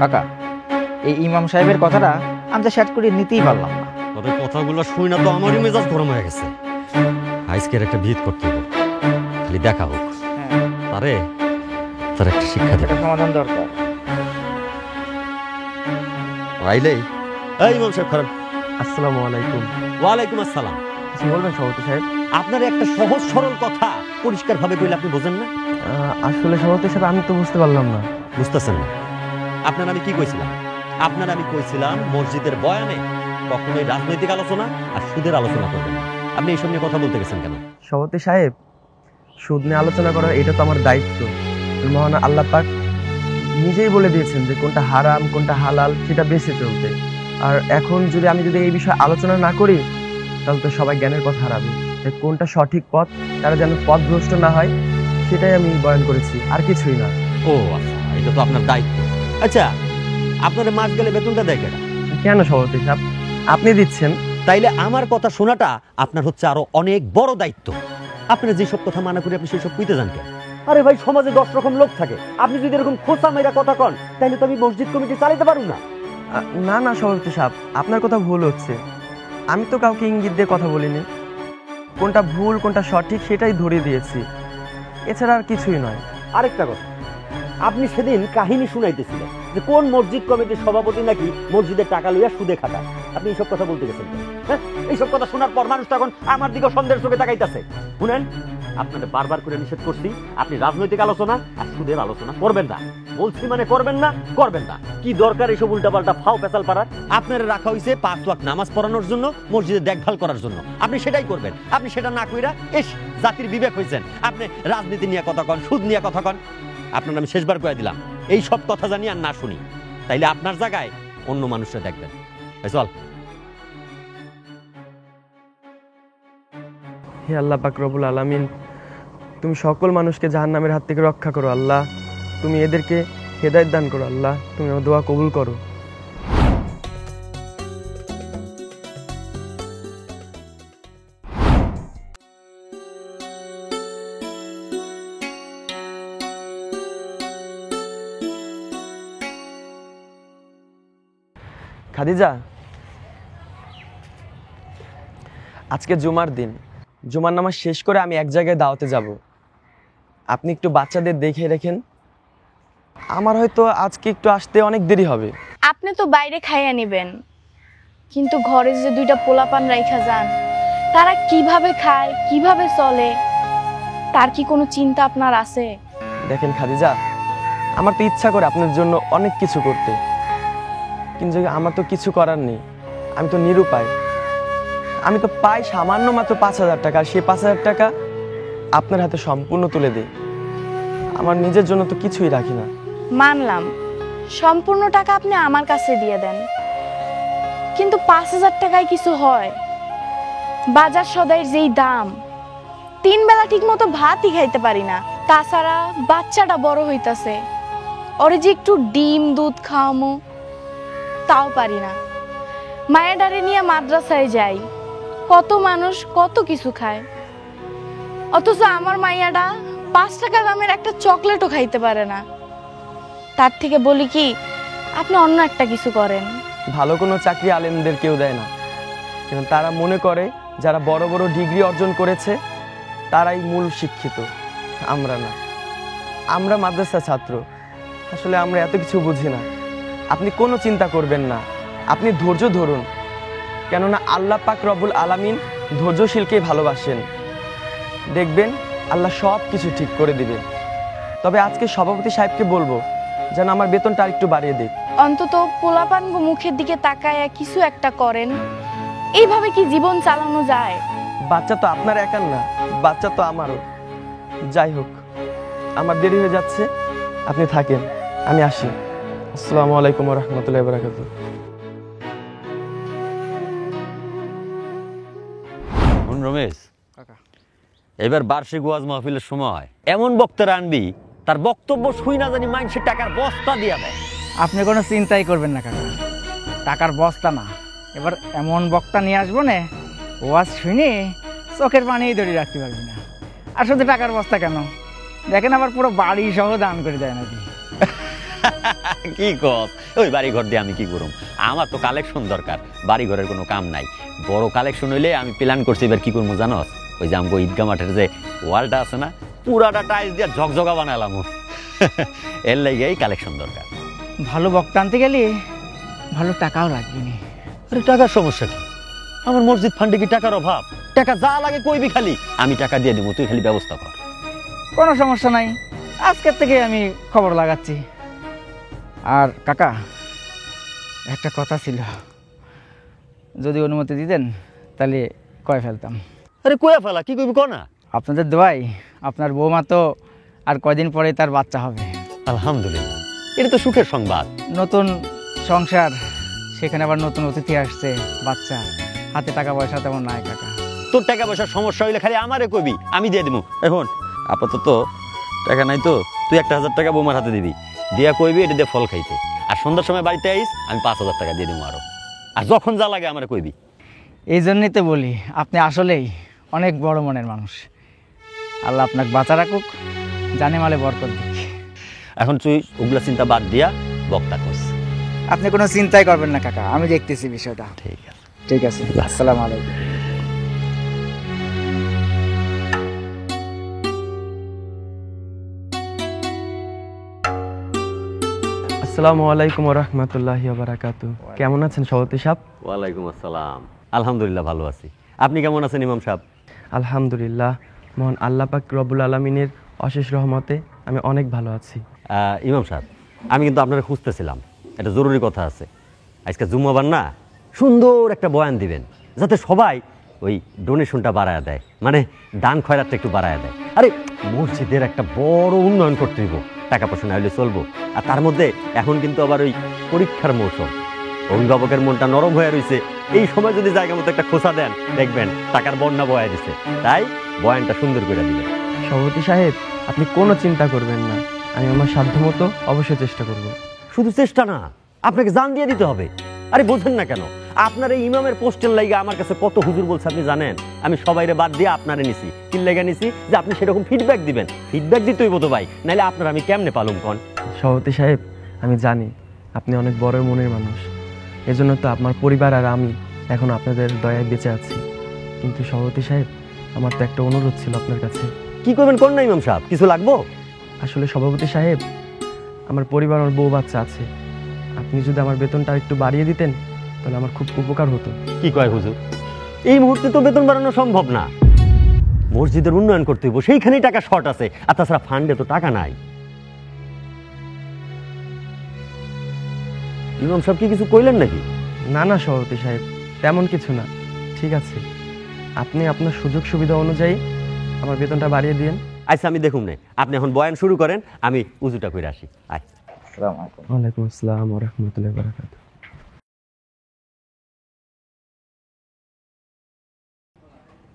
কাকা, এই ইমাম সাহেবের কথাটা আমি তো সেট করে নিতেই পারলাম না। তবে কথাগুলো শুই না তো আমারই মেজাজ গরম হয়ে গেছে। আজকের একটা ভিত করতে হবে, খালি দেখা হোক আরে তার একটা শিক্ষা দেবে, সমাধান দরকার। আইলেই এই ইমাম সাহেব খারাপ। আসসালামু আলাইকুম। ওয়ালাইকুম আসসালাম। কিছু বলবেন সভাপতি সাহেব? আপনার একটা সহজ সরল কথা পরিষ্কার ভাবে কইলে আপনি বোঝেন না। আসলে সভাপতি সাহেব আমি তো বুঝতে পারলাম না। বুঝতেছেন না? আপনার আমি কি কইছিলাম? আমি কইছিলাম মসজিদের বয়ানে কখনোই রাজনৈতিক আলোচনা আর সুদের আলোচনা করবেন না। আপনি এইসব নিয়ে কথা বলতে গেছেন কেন? সভাপতি সাহেব, সুদ নিয়ে আলোচনা করা এটা তো আমার দায়িত্ব। মহান আল্লাহ পাক নিজেই বলে দিয়েছেন যে কোনটা হারাম কোনটা হালাল সেটা বেছে চলতে। আর এখন আমি যদি এই বিষয়ে আলোচনা না করি তাহলে তো সবাই জ্ঞানের পথ হারাবে। তাই কোনটা সঠিক পথ, তারা যেন পথভ্রষ্ট না হয়, সেটাই আমি বয়ান করেছি, আর কিছুই না। ও আচ্ছা, এটা তো আপনার দায়িত্ব। আচ্ছা, আপনার মাস গেলে বেতনটা দেয় কেনা? কেন সভাপতি সাহেব, আপনি দিচ্ছেন? তাইলে আমার কথা শোনাটা আপনার হচ্ছে আরো অনেক বড় দায়িত্ব। আপনার যেসব কথা মানা করি আপনি সেই সব কইতে জানতেন। আরে ভাই, সমাজে 10 রকম লোক থাকে, আপনি যদি এরকম খোঁচা মেরা কথা কন তাহলে তো আমি মসজিদ কমিটি চালাতে পারুম না। না না সভাপতি সাহেব, আপনার কথা ভুল হচ্ছে। আমি তো কাউকে ইঙ্গিত দিয়ে কথা বলিনি। কোনটা ভুল কোনটা সঠিক সেটাই ধরিয়ে দিয়েছি, এছাড়া আর কিছুই নয়। আরেকটা কথা, আপনি সেদিন কাহিনী শুনাইতেছিলেন যে কোন মসজিদ কমিটির সভাপতি নাকি মসজিদের টাকা লইয়া সুদে খাটায়। আপনি এইসব কথা বলতে গেছেন? হ্যাঁ, এইসব কথা শোনার পর মানুষ তখন আমার দিকে সন্দেহের চোখে তাকাইতেছে। শুনেন, আপনাদের বারবার করে নিষেধ করছি, আপনি রাজনৈতিক আলোচনা আর সুদের আলোচনা করবেন না। বলছি মানে করবেন না, করবেন না। কি দরকার এইসব উল্টাপাল্টা ফাও পেঁচাল পাড়ার? আপনার রাখা হয়েছে 5 ওয়াক্ত নামাজ পড়ানোর জন্য, মসজিদে দেখভাল করার জন্য। আপনি সেটাই করবেন। আপনি সেটা না কইরা জাতির বিবেক হয়েছেন আপনি রাজনীতি নিয়ে কথা কন, সুদ নিয়ে কথা কন। আপনার আমি শেষবার কয়ে দিলাম, এই সব কথা জানি আর না শুনি, তাইলে আপনার জায়গায় অন্য মানুষরা দেখবেন। চল। হে আল্লাহ পাক রব্বুল আলামিন, তুমি সকল মানুষকে জাহান্নামের হাত থেকে রক্ষা করো আল্লাহ। তুমি এদেরকে হেদায়েত দান করো আল্লাহ। তুমি আমার দোয়া কবুল করো। খাদিজা, আজকে জুমার দিন, জুমার নামাজ শেষ করে আমি এক জায়গায় দাওয়াতে যাব। আপনি একটু বাচ্চাদের দেখে রেখেন। আমার হয়তো আজকে একটু আসতে অনেক দেরি হবে। আপনি তো বাইরে খাইয়া নেবেন, কিন্তু ঘরে যে 2টা পোলাপান রাইখা যান, তারা কিভাবে খায় কিভাবে চলে, তার কি কোনো চিন্তা আপনার আছে? দেখেন খাদিজা, আমার তো ইচ্ছা করে আপনার জন্য অনেক কিছু করতে, কিন্তু আমার তো কিছু করার নেই। আমি তো নিরুপায়। আমি তো পাই সামান্য মাত্র 5,000 টাকা, আর সেই 5,000 টাকা আপনার হাতে সম্পূর্ণ তুলে দিই। আমার নিজের জন্য তো কিছুই রাখি না। মানলাম, সম্পূর্ণ টাকা আপনি আমার কাছে দিয়ে দেন, কিন্তু 5,000 টাকায় কিছু হয়? বাজার সদাইয়ের যেই দাম, 3 বেলা ঠিক মতো ভাতই খাইতে পারি না। তাছাড়া বাচ্চাটা বড় হইতাছে, ওরে যে একটু ডিম দুধ খাওয়ামো তাও পারি না। মায়ের ডারে নিয়ে মাদ্রাসায় যাই, কত মানুষ কত কিছু খায়, অথচ আমার মাইয়াটা 5 টাকা দামের একটা চকলেটও খাইতে পারে না। তার থেকে বলি কি, আপনি অন্য একটা কিছু করেন। ভালো কোনো চাকরি আলেমদের কেউ দেয় না, কারণ তারা মনে করে যারা বড় বড় ডিগ্রি অর্জন করেছে তারাই মূল শিক্ষিত, আমরা না। আমরা মাদ্রাসা ছাত্র, আসলে আমরা এত কিছু বুঝি না। আপনি কোনো চিন্তা করবেন না, আপনি ধৈর্য ধরুন, কেননা আল্লাহ পাক রব্বুল আলামিন ধৈর্যশীলকেই ভালোবাসেন। দেখবেন আল্লাহ সব কিছু ঠিক করে দিবেন। তবে আজকে সভাপতি সাহেবকে বলবো যেন আমার বেতনটা আরেকটু বাড়িয়ে দিক। অন্তত পোলাপান মুখের দিকে তাকায়া কিছু একটা করেন। এইভাবে কি জীবন চালানো যায়? বাচ্চা তো আপনার একার না, বাচ্চা তো আমারও। যাই হোক, আমার দেরি হয়ে যাচ্ছে, আপনি থাকেন, আমি আসি। আসসালামু আলাইকুম ওয়া রাহমাতুল্লাহি ওয়া বারাকাতুহু। রমেশ কাকা, এবার বার্ষিক ওয়াজ মাহফিলের সময় এমন বক্তারা আনবি তার বক্তব্য শুই না জানি মানুষের টাকার বস্তা দিয়া দেয়। আপনি কোনো চিন্তাই করবেন না কাকা, টাকার বস্তা না, এবার এমন বক্তা নিয়ে আসবো না, ওয়াজ শুনে চোখের পানিই ধরে রাখতে পারবি না। আর শুধু টাকার বস্তা কেন, দেখেন আবার পুরো বাড়ি সহ দান করে দেয় নাকি। কি কস ওই বাড়ি ঘর দিয়ে আমি কি করুম? আমার তো কালেকশন দরকার, বাড়ি ঘরের কোনো কাম নাই। বড় কালেকশন হইলে আমি প্ল্যান করছি এবার কি করবো জানোস? ওই যে আমগো ঈদগা মাঠের যে ওয়ালটা আছে না, পুরাটা টাইলস দিয়ে ঝকঝকা বানালাম। এর লাইগেই কালেকশন দরকার। ভালো বক্তা আনতে গেলে ভালো টাকাও লাগবে নি। আরে টাকার সমস্যা কি? আমার মসজিদ ফান্ডে কি টাকার অভাব? টাকা যা লাগে কইবি, খালি আমি টাকা দিয়ে দিব, তুই খালি ব্যবস্থা কর। কোনো সমস্যা নাই, আজকের থেকে আমি খবর লাগাচ্ছি। আর কাকা, একটা কথা ছিল, যদি অনুমতি দিতেন তাহলে কয়ে ফেলতাম। আরে কয়া ফেলা, কি কইবি ক না। আপনাদের দোয়াই আপনার বৌমা তো আর কয়দিন পরে তার বাচ্চা হবে। আলহামদুলিল্লাহ, এটা তো সুখের সংবাদ। নতুন সংসার, সেখানে আবার নতুন অতিথি আসছে, বাচ্চা, হাতে টাকা পয়সা তেমন নাই কাকা। তোর টাকা পয়সার সমস্যা হইলে খালি আমারে কইবি, আমি দিয়ে দিব। এখন আপাতত টাকা নাই তো তুই 1,000 টাকা বৌমার হাতে দিবি, দিয়া কইবি এটা দিয়ে ফল খাইতে। আর সন্ধ্যার সময় বাড়িতে আইস, আমি 5,000 টাকা দিয়ে দিব আরো। আর যখন যা লাগে আমারে কইবি। এই জন্যই তো বলি আপনি আসলেই অনেক বড় মনের মানুষ। আল্লাহ আপনাকে বাঁচা রাখুক, জানে মালে বরকত দিক। এখন তুই ওগুলা চিন্তা বাদ দিয়া বক্তা করস। আপনি কোনো চিন্তাই করবেন না কাকা, আমি দেখতেছি বিষয়টা। ঠিক আছে, ঠিক আছে, আসসালামু আলাইকুম। আসসালামু আলাইকুম ওয়া রাহমাতুল্লাহি ওয়া বারাকাতুহু। কেমন আছেন সভাপতি সাহেব? ওয়ালাইকুম আসসালাম। আলহামদুলিল্লাহ ভালো আছি। আপনি কেমন আছেন ইমাম সাহেব? আলহামদুলিল্লাহ, মহান আল্লাহ পাক রব্বুল আলামিনের অশেষ রহমতে আমি অনেক ভালো আছি। ইমাম সাহেব, আমি কিন্তু আপনারা খুঁজতেছিলাম, একটা জরুরি কথা আছে। আজকে জুম্মাবার না, সুন্দর একটা বয়ান দিবেন, যাতে সবাই ওই ডোনেশনটা বাড়ায় দেয়, মানে দান খয়রাতটা একটু বাড়ায় দেয়। আরে মসজিদের একটা বড় উন্নয়ন করতে দিব, টাকা পয়সা না হলে চলবো। আর তার মধ্যে এখন কিন্তু আবার ওই পরীক্ষার মৌসুম, অভিভাবকের মনটা নরম হয়ে রয়েছে। এই সময় যদি জায়গা মতো একটা খোঁচা দেন, দেখবেন টাকার বন্যা বয়ে দিচ্ছে। তাই বয়ানটা সুন্দর করে দিবেন। সভাপতি সাহেব, আপনি কোনো চিন্তা করবেন না, আমি আমার সাধ্যমতো অবশ্যই চেষ্টা করব। শুধু চেষ্টা না, আপনাকে জান দিয়ে দিতে হবে। আরে বোঝেন না কেন? আপনার এই ইমামের পোস্টের লাইগা আমার কাছে কত হুজুর বলছে আপনি জানেন? আমি সবাইরে বাদ দিয়ে আপনারে নিছি। কি লাইগা নিছি? যে আপনি সেরকম ফিডব্যাক দিবেন। ফিডব্যাক দিতেই বোধ ভাই, নাহলে আপনার আমি কেমনে পালুম কন? সভাপতি সাহেব, আমি জানি আপনি অনেক বড় মনের মানুষ, এজন্য তো আমার পরিবার আর আমি এখন আপনাদের দয়ায় বেঁচে আছি। কিন্তু সভাপতি সাহেব, আমার তো একটা অনুরোধ ছিল আপনার কাছে। কি করবেন কোন না ইমাম সাহেব, কিছু লাগবো? আসলে সভাপতি সাহেব, আমার পরিবার, আমার বউ বাচ্চা আছে, আপনি যদি আমার বেতনটা একটু বাড়িয়ে দিতেন তাহলে আমার খুব উপকার হতো। কি কয় হুজুর? এই মুহূর্তে তো বেতন বাড়ানো সম্ভব না, মসজিদের উন্নয়ন করতে হইব, সেইখানেই টাকা শর্ট আছে। আর তাছাড়া ফান্ডে তো টাকা নাই। ইমাম সাহেব কি কিছু কইলেন নাকি? না না সভাপতি সাহেব, তেমন কিছু না। ঠিক আছে, আপনি আপনার সুযোগ সুবিধা অনুযায়ী আমার বেতনটা বাড়িয়ে দিন। আচ্ছা, আমি দেখুন না, আপনি এখন বয়ান শুরু করেন, আমি উজুটা করে আসি। আয়। ওয়ালাইকুম আসসালাম ওয়া রাহমাতুল্লাহি ওয়া বারাকাতুহু।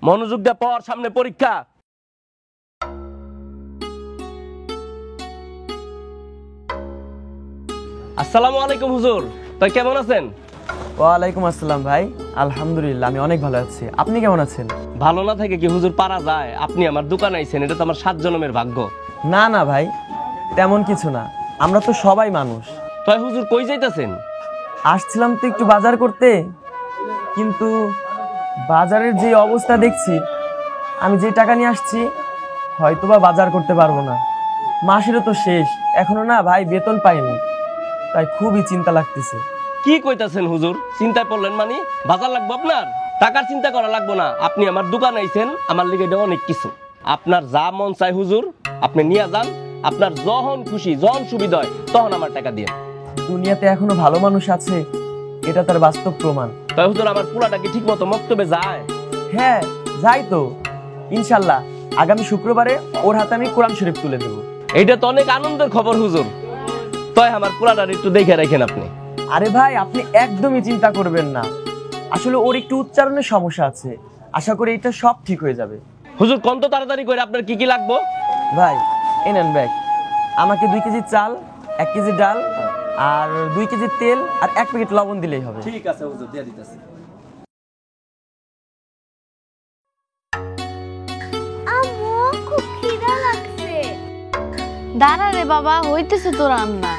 মনোযোগ দিয়ে পড়, সামনে পরীক্ষা। আসসালামু আলাইকুম হুজুর, তাই কেমন আছেন? ওয়ালাইকুম আসসালাম ভাই, আলহামদুলিল্লাহ আমি অনেক ভালো আছি। আপনি কেমন আছেন? ভালো না থেকে কি হুজুর পারা যায়? আপনি আমার দোকানে আইছেন, এটা তো আমার 7 জন্মের ভাগ্য। না না ভাই, তেমন কিছু না, আমরা তো সবাই মানুষ। তাই হুজুর কই যাইতাছেন? আসছিলাম তো একটু বাজার করতে, কিন্তু বাজারের যে অবস্থা দেখছি, আমি যে টাকা নিয়ে আসছি হয়তোবা বাজার করতে পারবো না। মাসেরও তো শেষ, এখনো না ভাই বেতন পাইনি, তাই খুবই চিন্তা লাগতেছে। কি কইতাছেন হুজুর? চিন্তায় পড়লেন মানে? বাজার লাগবে আপনার? টাকার চিন্তা করা লাগবে না, আপনি আমার দোকানে আইছেন, আমার লিগে এটা অনেক কিছু। আপনার যা মন চাই হুজুর আপনি নিয়ে যান, আপনার যখন খুশি, যখন সুবিধা হয় তখন আমার টাকা দিয়ে। দুনিয়াতে এখনো ভালো মানুষ আছে, এটা তার বাস্তব প্রমাণ। তাই হুজুর আমার পুরাটা কি ঠিক মতো মক্তবে যায়? হ্যাঁ যাই তো, ইনশাল্লাহ আগামী শুক্রবারে ওর হাতে আমি কোরআন শরীফ তুলে দেবো। এইটা তো অনেক আনন্দের খবর হুজুর, তাই আমার পুরাটা একটু দেখে রাখেন আপনি। আরে ভাই, আপনি একদমই চিন্তা করবেন না, আসলে ওর একটু উচ্চারণের সমস্যা আছে, আশা করি এটা সব ঠিক হয়ে যাবে। হুজুর কত তাড়াতাড়ি করে আপনার কি কি লাগবে? ভাই এনেন ব্যাগ, আমাকে 2 কেজি চাল, 1 কেজি ডাল আর 2 কেজি তেল আর 1 প্যাকেট লবণ দিলেই হবে। ঠিক আছে হুজুর, দিয়ে দিতেছি। আম্মু, খুব খিদা লাগছে। দাঁড়া রে বাবা, হইতেছে তো রান্না।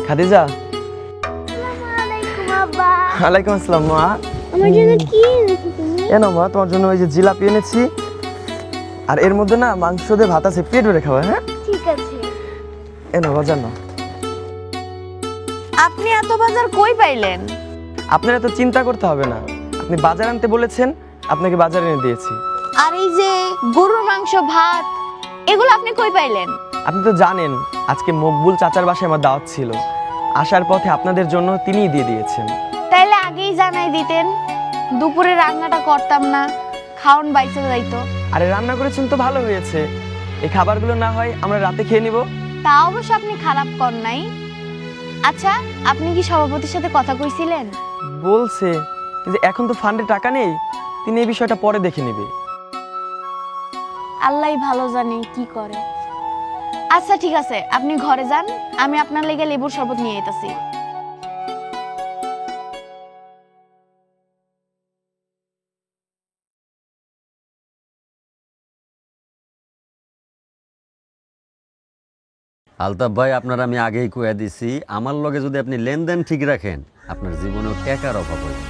খাদিজা। আসসালামু আব্বা। ওয়ালাইকুম আসসালাম মা। আমার জন্য কি এনেছো তুমি? এনো মা, তোমার জন্য ওই যে জিলাপি এনেছি, আর এর মধ্যে না মাংস দিয়ে ভাত আছে, পেট ভরে খাওয়া। হ্যাঁ ঠিক আছে। এনো বাজার না। আপনি এত বাজার কই পাইলেন? আপনার এত চিন্তা করতে হবে না, আপনি বাজার আনতে বলেছেন, আপনাকে বাজার এনে দিয়েছি। আর এই যে গরুর মাংস, ভাত, এগুলো আপনি কই পাইলেন? আপনি তো জানেন আজকে মকবুল চাচার বাসায় আমার দাওয়াত ছিল, আসার পথে আপনাদের জন্য তিনিই দিয়ে দিয়েছেন। তাইলে আগেই জানাই দিতেন, দুপুরে রান্নাটা করতাম না, খাওন বাইচে যাইতো। আরে রান্না করেছেন তো ভালো হয়েছে, এই খাবারগুলো না হয় আমরা রাতে খেয়ে নিব। তা অবশ্য আপনি খারাপ কর নাই। আচ্ছা, আপনি কি সভাপতির সাথে কথা কইছিলেন? বলছে, কিন্তু এখন তো ফান্ডে টাকা নেই, তিনি এই বিষয়টা পরে দেখে নেবে। আল্লাহই ভালো জানে কি করে। আচ্ছা ঠিক আছে, আপনি ঘরে যান, আমি আপনার লেগে লেবুর শরবত নিয়ে আইতাছি। আলতাফ ভাই, আপনার আমি আগেই কয়ে দিছি, আমার লগে যদি আপনি লেনদেন ঠিক রাখেন আপনার জীবনেও টাকার অভাব হবে।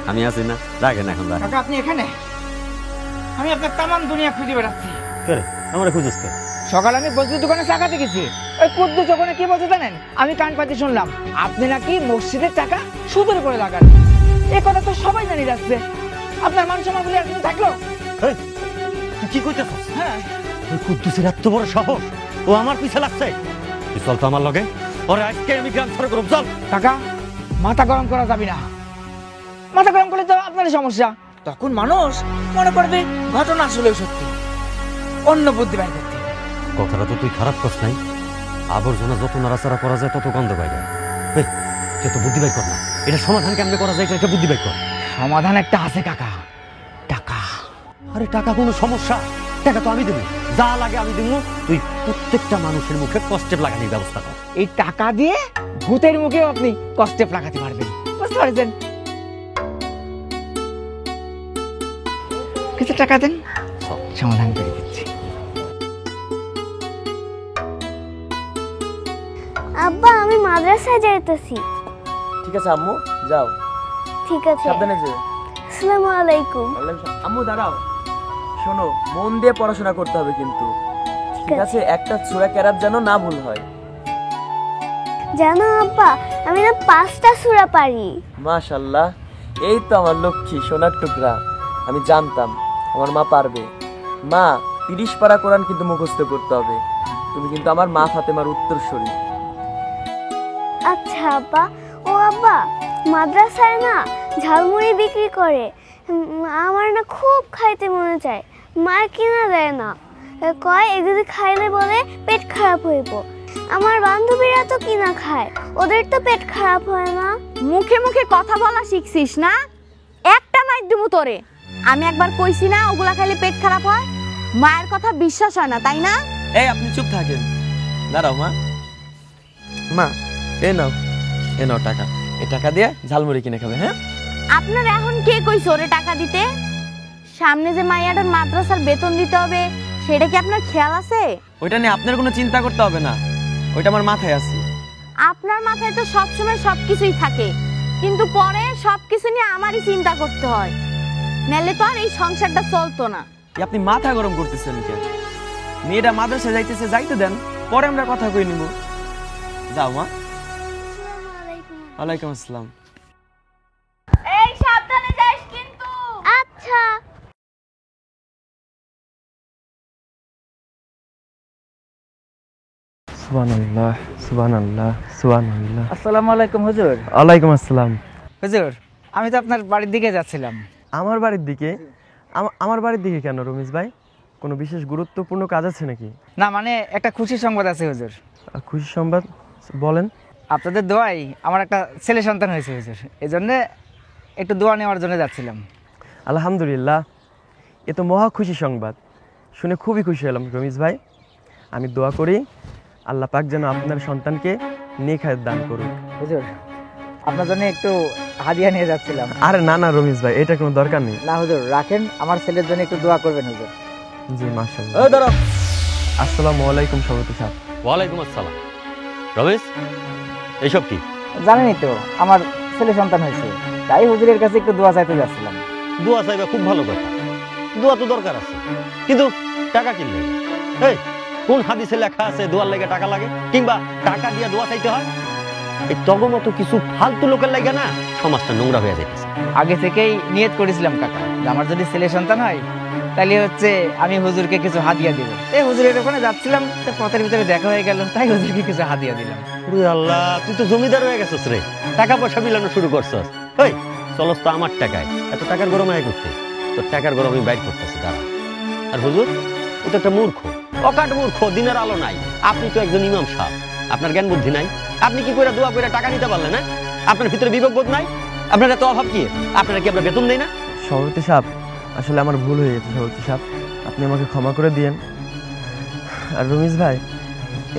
আমি আছি না, রাখেন এখন রাখেন। কাকা আপনি এখানে? আমি আপনার তামাম দুনিয়া খুঁজে বেড়াচ্ছি। আমার খুঁজুস কে? সকালে আমি বজরুর দোকানে চা খাতে গেছি, ওই কুদ্দুস ওখানে কি বলছে জানেন? আমি কান পাতি শুনলাম আপনি নাকি মসজিদের টাকা সুদের করে লাগান। এই কথা তো সবাই জানি যাচ্ছে, আপনার মান সম্মান বলে একদিন থাকলো? এই, তুই কি কইতেছস? হ্যাঁ, ওই কুদ্দুসের এত বড় সাহস, ও আমার পিছে লাগছে। তুই চল তো আমার লগে, ওরে আজকে আমি গ্রাম ছাড়া করব। চল কাকা, মাথা গরম করা যাবে না। মাথা গরম করলে তো আপনারই সমস্যা। তখন মানুষ মনে করবে ঘটনা আসলেও সত্যি, অন্য বুদ্ধি বাইর করতে। কথাটা তো তুই খারাপ করছ নাই। আবর্জনা যত নাড়াচাড়া করা যায় তত গন্ধ পাই যায়। এই, তুই তো বুদ্ধি বাইর কর না, এটা সমাধান কেমনে করা যায় এটা বুদ্ধি বাইর কর। সমাধান একটা আছে কাকা, টাকা। আরে টাকা কোনো সমস্যা? টাকা তো আমি দেবো, যা লাগে আমি দেবো। তুই প্রত্যেকটা মানুষের মুখে কষ্টেপ লাগানোর ব্যবস্থা কর। এই টাকা দিয়ে ভূতের মুখেও আপনি কষ্টে লাগাতে পারবেন, বুঝতে পারছেন? কিছু টাকা দেন, সমাধান করে দিচ্ছি। আব্বা, আমি মাদ্রাসায় যাইতেছি। ঠিক আছে আম্মু, যাও। ঠিক আছে। সাবধানে যেও। আসসালামু আলাইকুম। আম্মু দাঁড়াও, শোনো, মন দিয়ে পড়াশোনা করতে হবে কিন্তু, ঠিক আছে? একটা সূরা কেরাত যেন না ভুল হয়। জানো আব্বা, আমি না 5টা সূরা পারি। মাশাআল্লাহ, এই তো আমার লক্ষ্মী সোনার টুকরা। আমি জানতাম আমার মা পারবে। মা, 30 পারা কোরআন কিন্তু মুখস্থ করতে হবে। তুমি কিন্তু আমার মা ফাতেমার উত্তরসূরি। আচ্ছা আব্বা। ও আব্বা, মাদ্রাসায় না ঝালমুড়ি বিক্রি করে, আমার না খুব খাইতে মনে চায়, মা কিনা দেয় না, কয় এগুলি খাইলে বলে পেট খারাপ হইব। আমার বান্ধবীরা তো কিনা খায়, ওদের তো পেট খারাপ হয় না। মুখে মুখে কথা বলা শিখছিস না? একটা মাইর দিমু তোরে। আমি একবার কইছি না ওগুলা খাইলে পেট খারাপ হয়? মায়ের কথা বিশ্বাস হয় না, তাই না? এই আপনি চুপ থাকেন, দাঁড়াও মা। মা, এই নাও টাকা, এই টাকা দিয়ে ঝালমুড়ি কিনে খাবে। হ্যাঁ, আপনার এখন কে কইছে ওরে টাকা দিতে? সামনে যে মাইয়াটার মাদ্রাসার বেতন দিতে হবে, সেটা কি আপনার খেয়াল আছে? ওইটা নিয়ে আপনার কোনো চিন্তা করতে হবে না, ওইটা আমার মাথায় আছে। আপনার মাথায় তো সবসময় সবকিছুই থাকে, কিন্তু পরে সবকিছু নিয়ে আমারই চিন্তা করতে হয়, নাহলে তো আর এই সংসারটা চলতো না। আপনি মাথা গরম করতেছেন কেন? মেয়েটা মাদ্রাসা যাইতেছে, যাইতে দেন, পরে আমরা কথা কই নিব। যাও মা। ওয়ালাইকুম আসসালাম। এই সাবধানে যাস কিন্তু। আচ্ছা। সুবহানাল্লাহ, সুবহানাল্লাহ, সুবহানাল্লাহ। আসসালামু আলাইকুম হুজুর। ওয়ালাইকুম আসসালাম। হুজুর, আমি তো আপনার বাড়ির দিকে যাচ্ছিলাম। আমার বাড়ির দিকে? আমার বাড়ির দিকে কেন রমেশ ভাই? কোনো বিশেষ গুরুত্বপূর্ণ কাজ আছে নাকি? না মানে একটা খুশির সংবাদ আছে হুজুর। খুশি সংবাদ বলেন। আপনাদের দোয়াই আমার একটা ছেলে সন্তান হয়েছে হুজুর, এই জন্যে একটু দোয়া নেওয়ার জন্য যাচ্ছিলাম। আলহামদুলিল্লাহ, এ তো মহা খুশি সংবাদ, শুনে খুবই খুশি হলাম রমেশ ভাই। আমি দোয়া করি আল্লাহ পাক যেন আপনার সন্তানকে নেক হায়াত দান করুক। হুজুর, আপনার জন্য একটু হাদিয়া নিয়ে যাচ্ছিলাম। আরে না না রমেশ ভাই, এটা কোনো দরকার নেই। না হুজুর, রাখেন, আমার ছেলের জন্য একটু দোয়া করবেন হুজুর। জি মাশাআল্লাহ। আসসালামু আলাইকুম সভাপতি সাহেব। ওয়ালাইকুম আসসালাম। রমেশ, এইসব কি? জানেনই তো আমার ছেলে সন্তান হয়েছে, তাই হুজুরের কাছে একটু দোয়া চাইতে যাচ্ছিলাম। দোয়া চাইবা খুব ভালো কথা, দোয়া তো দরকার আছে, কিন্তু টাকা কিনলে এই কোন হাদিসে লেখা আছে দোয়ার লেগে টাকা লাগে, কিংবা টাকা দিয়ে দোয়া চাইতে হয়? এই তগমতো কিছু ফালতু লোকের লাগে না সমাজটা নোংরা হয়ে যাইতেছে। আগে থেকেই নিয়ত করেছিলাম কাকা যে আমার যদি ছেলে সন্তান হয় তাহলে হচ্ছে আমি হুজুরকে কিছু হাদিয়া দিব। এই হুজুরের ওখানে যাচ্ছিলাম, তো পথের ভিতরে দেখা হয়ে গেল, তাই হুজুরকে কিছু হাদিয়া দিলাম। ওরে আল্লাহ, তুই তো জমিদার হয়ে গেছিস রে, টাকা পয়সা মিলানো শুরু করছস। ওই চলস তো আমার টাকায়, এত টাকার গরম আয় করতে, তোর টাকার গরম আমি বাইর করতেছি দাঁড়া। আর হুজুর ও তো একটা মূর্খ, অকাট মূর্খ, দিনের আলো নাই। আপনি তো একজন ইমাম সাহেব, আপনার জ্ঞান বুদ্ধি নাই? আপনি কি করে দোয়া করে টাকা নিতে পারলেন না? আপনার ভিতরে বিবেক বোধ নাই? আপনার এত অভাব কি? আপনারা কি আমরা বেতন দেই না? সভাপতি সাহেব, আসলে আমার ভুল হয়ে গেছে সভাপতি সাহেব, আপনি আমাকে ক্ষমা করে দিয়েন। আর রমিজ ভাই,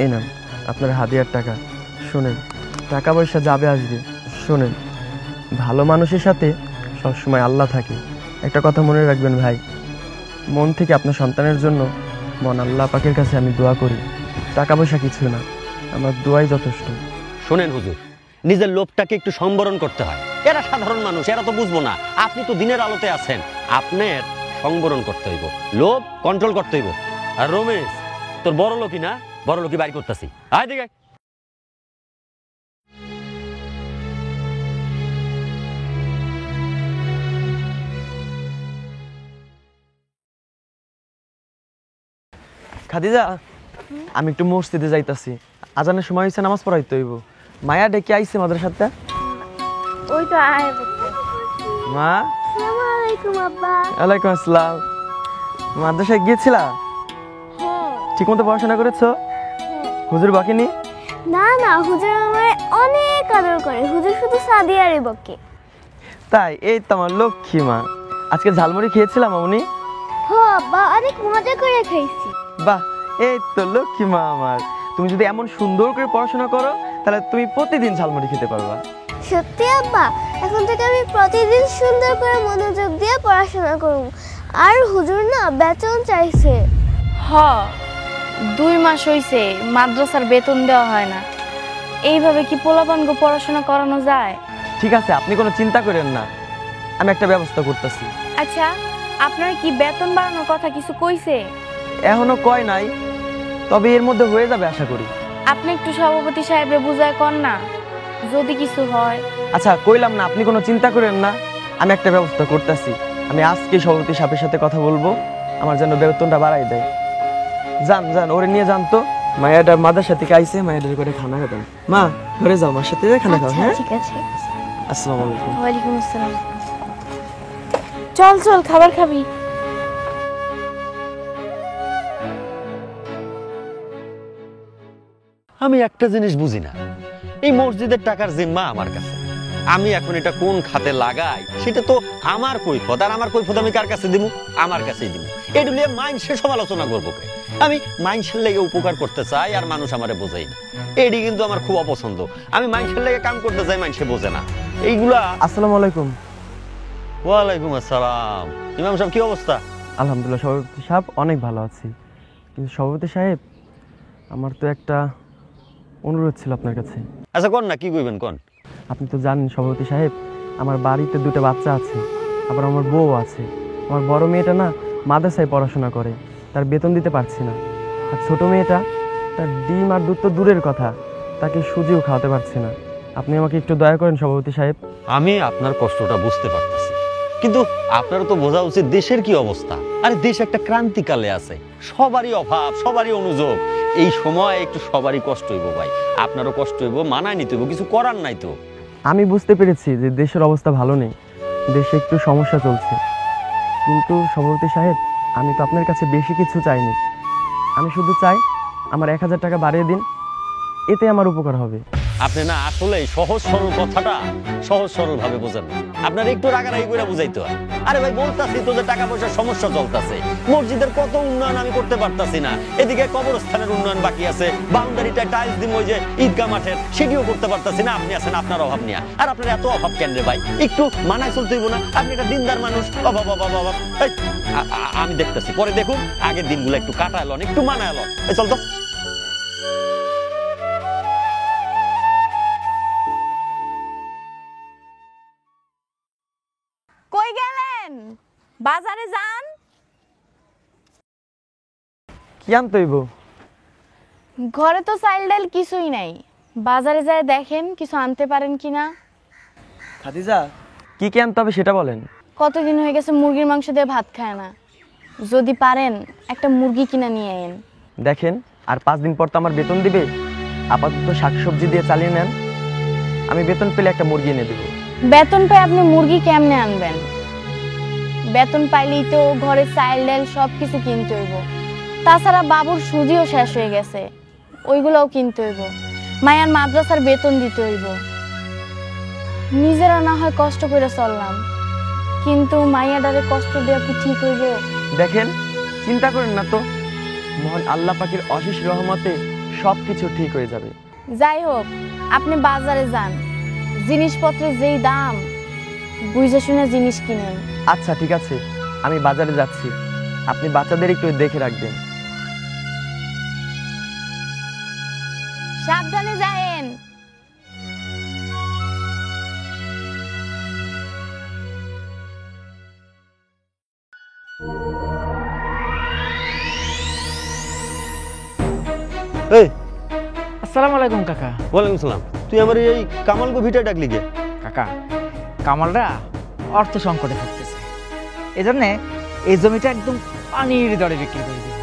এই নাম আপনার হাদিয়ার টাকা। শোনেন, টাকা পয়সা যাবে আসবে, শোনেন ভালো মানুষের সাথে সবসময় আল্লাহ থাকে। একটা কথা মনে রাখবেন ভাই, মন থেকে আপনার সন্তানের জন্য মন আল্লাহ পাকের কাছে আমি দোয়া করি, টাকা পয়সা কিছু না, আমার দোয়াই যথেষ্ট। শোনেন হুজুর, নিজের লোভটাকে একটু সম্বরণ করতে হয়। এরা সাধারণ মানুষ, এরা তো বুঝবো না। আপনি তো দিনের আলোতে আছেন, আপনার সংবরণ করতে হইব, লোভ কন্ট্রোল করতে হইব। আর রমেশ, তোর বড় লোকই না, বড় লোকই বাইর করতেছি। আয় দিকে। খাদিজা, আমি একটু মসজিদে যাইতাছি, আজানের সময় হয়েছে, নামাজ পড়াইতে হইব। মায়া ডেকে আইছে মাদ্রাসাতে। ওই তো আয় বলছে। মা, আসসালামু আলাইকুম আব্বা। ওয়ালাইকুম আসসালাম। মাদ্রাসায় গিয়েছিলা? হ্যাঁ। ঠিক মতো পড়াশোনা করেছো? হুজুর বকেনি? না না, হুজুর আমার অনেক আদর করে, হুজুর শুধু সাদিয়ারই বকে। তাই? এই তো আমার লক্ষ্মী মা। আজকে ঝালমুড়ি খেয়েছিলাম উনি। হো আব্বা, অনেক মজা করে খাইছি। বাহ, এই তো লক্ষ্মী মা আমার। তুমি যদি এমন সুন্দর করে পড়াশোনা করো তাহলে তুমি প্রতিদিন ঝালমুড়ি খেতে পারবা। সত্যি আব্বা, এখন থেকে আমি প্রতিদিন সুন্দর করে মনোযোগ দিয়ে পড়াশোনা করব। আর হুজুর না বেতন চাইছে। হ, 2 মাস হইছে মাদ্রাসার বেতন দেওয়া হয় না। এইভাবে কি পোলাপানকে পড়াশোনা করানো যায়? ঠিক আছে, আপনি কোনো চিন্তা করেন না, আমি একটা ব্যবস্থা করতেছি। আচ্ছা, আপনার কি বেতন বাড়ানোর কথা কিছু কইছে? এখনো কয় নাই, তবে এর মধ্যে হয়ে যাবে আশা করি। আপনি একটু সভাপতি সাহেবরে বুঝায় কর না, যদি কিছু হয়। আচ্ছা কইলাম না, আপনি কোনো চিন্তা করেন না, আমি একটা ব্যবস্থা করতেছি। আমি আজকে সভাপতি সাহেবের সাথে কথা বলবো, আমার যেন বেতনটা বাড়াই দেয়। যান যান, ওরে নিয়ে যান তো। মায়াডার মাদ্রাসা থেকে আইছে, মায়াডার করে খানা খাবেন। মা, ঘরে যাও, মার সাথে খানা খাও। হ্যাঁ, ঠিক আছে। আসসালামু আলাইকুম। ওয়ালাইকুম আসসালাম। চল চল, খাবার খাবি? আমি একটা জিনিস বুঝি না, এই মসজিদের টাকার জিম্মা আমার কাছে, আমি এখন এটা কোন খাতে লাগাই সেটা তো আমার কৈফত। আর আমার কৈফত আমি কার কাছে দিব? আমার কাছেই দিব। এগুলি মাইন্সের সমালোচনা করবো কে? আমি মাইন্সের লেগে উপকার করতে চাই আর মানুষ আমারে বোঝাই না, এটি কিন্তু আমার খুব অপছন্দ। আমি মাইন্সের লেগে কাম করতে চাই, মাইন্সে বোঝে না এইগুলা। আসসালামু আলাইকুম। ওয়ালাইকুম আসসালাম। ইমাম সাহেব, কি অবস্থা? আলহামদুলিল্লাহ সভাপতি সাহেব, অনেক ভালো আছি। কিন্তু সভাপতি সাহেব, আমার তো একটা অনুরোধ ছিল আপনার কাছে। আচ্ছা কোন না, কি কইবেন কোন? আপনি তো জানেন সভাপতি সাহেব, আমার বাড়িতে 2টা বাচ্চা আছে, আবার আমার বউ আছে। আমার বড় মেয়েটা না মাদ্রাসায় পড়াশোনা করে, তার বেতন দিতে পারছি না। আর ছোট মেয়েটা, তার ডিম আর দুধ তো দূরের কথা, তাকে সুজিও খাওয়াতে পারছি না। আপনি আমাকে একটু দয়া করেন সভাপতি সাহেব। আমি আপনার কষ্টটা বুঝতে পারতেছি, কিন্তু আপনারও তো বোঝা উচিত দেশের কি অবস্থা। আরে দেশ একটা ক্রান্তিকালে আছে, সবারই অভাব, সবারই অনুযোগ। এই সময় একটু সবারই কষ্ট হইব ভাই, আপনারও কষ্ট হইব, মানায় নিতে হইব, কিছু করার নাই তো। আমি বুঝতে পেরেছি যে দেশের অবস্থা ভালো নেই, দেশে একটু সমস্যা চলছে, কিন্তু সভাপতি সাহেব আমি তো আপনার কাছে বেশি কিছু চাইনি। আমি শুধু চাই আমার 1000 টাকা বাড়িয়ে দিন, এতে আমার উপকার হবে। আপনি না আসলে সহজ সরল কথাটা সহজ সরল ভাবে বোঝেন না, আপনার একটু রাগারাগি করে বুঝাইতে হয়। আরে ভাই বলতাছি তো যে টাকা পয়সার সমস্যা চলতেছে, মসজিদের কত উন্নয়ন আমি করতে পারতাছি না, এদিকে কবরস্থানের উন্নয়ন বাকি আছে, বাউন্ডারিটা টাইলস দিম ওই যে ঈদগাহ মাঠের, সেটিও করতে পারতাছি না। আপনি আছেন আপনার অভাব নিয়ে, আর আপনার এত অভাব কেন রে ভাই? একটু মানায় চলতে হইব না? আপনি একটা দিনদার মানুষ। অভাব অভাব অভাব, আমি দেখতেছি, পরে দেখুন, আগের দিনগুলো একটু কাটায় লন, একটু মানায় লন। চল তো। বাজারে যান। কি আনতে হইব? ঘরে তো চাইল ডাল কিছুই নাই, বাজারে যায় দেখেন কিছু আনতে পারেন কিনা। খাদিজা, কি কি আনতে হবে সেটা বলেন। কতদিন হয়ে গেছে মুরগির মাংস দিয়ে ভাত খায় না, যদি পারেন একটা মুরগি কিনা নিয়ে আইন। দেখেন, আর 5 দিন পর তো আমার বেতন দিবে, আপাতত শাকসবজি দিয়ে চালিয়ে নেন। আমি বেতন পেলে একটা মুরগি এনে দেবো। বেতন পাই আপনি মুরগি কেমনে আনবেন? বেতন পাইলেই তো ঘরে চাইল ডাল সব কিছু কিনতে হইব। তাছাড়া বাবুর সুজিও শেষ হয়ে গেছে, ওইগুলোও কিনতে হইব। মায়ার মাদ্রাসার বেতন দিতে হইব। নিজেরা না হয় কষ্ট করে চললাম, কিন্তু মাইয়াডারে কষ্ট দেওয়া কি ঠিক হইব? দেখেন, চিন্তা করেন না তো, মহান আল্লাহ পাকের অশেষ রহমতে সব কিছু ঠিক হয়ে যাবে। যাই হোক, আপনি বাজারে যান, জিনিসপত্রের যেই দাম বুঝে শুনে জিনিস কিনেন। আচ্ছা ঠিক আছে, আমি বাজারে যাচ্ছি, আপনি বাচ্চাদের একটু দেখে রাখবেন। সাবধানে যায়েন। এই, আসসালামু আলাইকুম কাকা। ওয়ালাইকুম সালাম। তুই আমার এই কামালগো ভিটা ডাকলি কে? কাকা, কামালরা অর্থ সংকটে ভুগতেছে, এজন্য এই জমিটা একদম পানির দরে বিক্রি করে দিবে।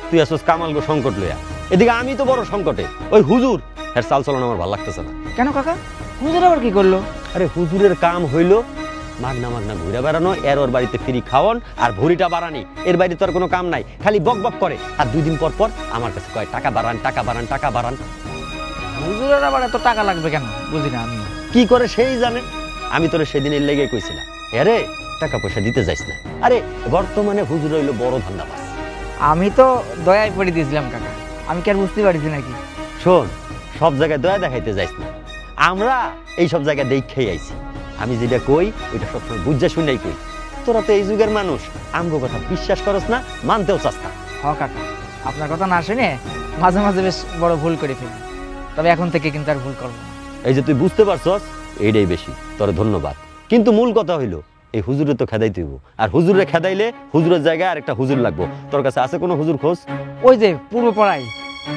তুই আসছিস কামালগো সংকট লইয়া, এদিকে আমি তো বড় সংকটে। ওই হুজুর এর চাল চলন আমার ভালো লাগতেছে না। কেন কাকা, হুজুর আবার কি করলো? আরে হুজুরের কাম হইল মাগনা মাগনা ঘুরে বেড়ানো, এর ওর বাড়িতে ফ্রি খাওয়ান আর ভুড়িটা বাড়ানি। এর বাইরে তো আর কোনো কাম নাই, খালি বক বক করে। আর 2 দিন পর পর আমার কাছে কয় টাকা বাড়ান, টাকা বাড়ান, টাকা বাড়ান। হুজুরের আবার এত টাকা লাগবে কেন বুঝি না আমি। কি করে সেই জানে। আমি তোরে সেদিন এর লেগে কইছিলাম, আরে টাকা পয়সা দিতে যাইস না। আরে বর্তমানে হুজুর হইলো বড় ধান্দাবাজ। আমি তো দয়ায় পড়ে দিয়েছিলাম কাকা, আমি কি আর বুঝতে পারছি নাকি? শোন, সব জায়গায় দয়া দেখাইতে যাইস না। আমরা এই সব জায়গায় দেখেই আইছি। আমি যেটা কই ওইটা সবসময় বুঝা শুনেই কই। তোরা তো এই যুগের মানুষ, আমগো কথা বিশ্বাস করস না, মানতেও চাস না। হ কাকা, আপনার কথা না শুনে মাঝে মাঝে বেশ বড় ভুল করে ফেলি, তবে এখন থেকে কিন্তু আর ভুল করবো না। এই যে তুই বুঝতে পারছস, এইটাই বেশি, তোর ধন্যবাদ। কিন্তু মূল কথা হইলো এই হুজুরে তো খেদাইতে হইব, আর হুজুরে খেদাইলে হুজুরের জায়গায় আর একটা হুজুর লাগবো। তোর কাছে আছে কোনো হুজুর খোঁজ? ওই যে পূর্ব পাড়ায়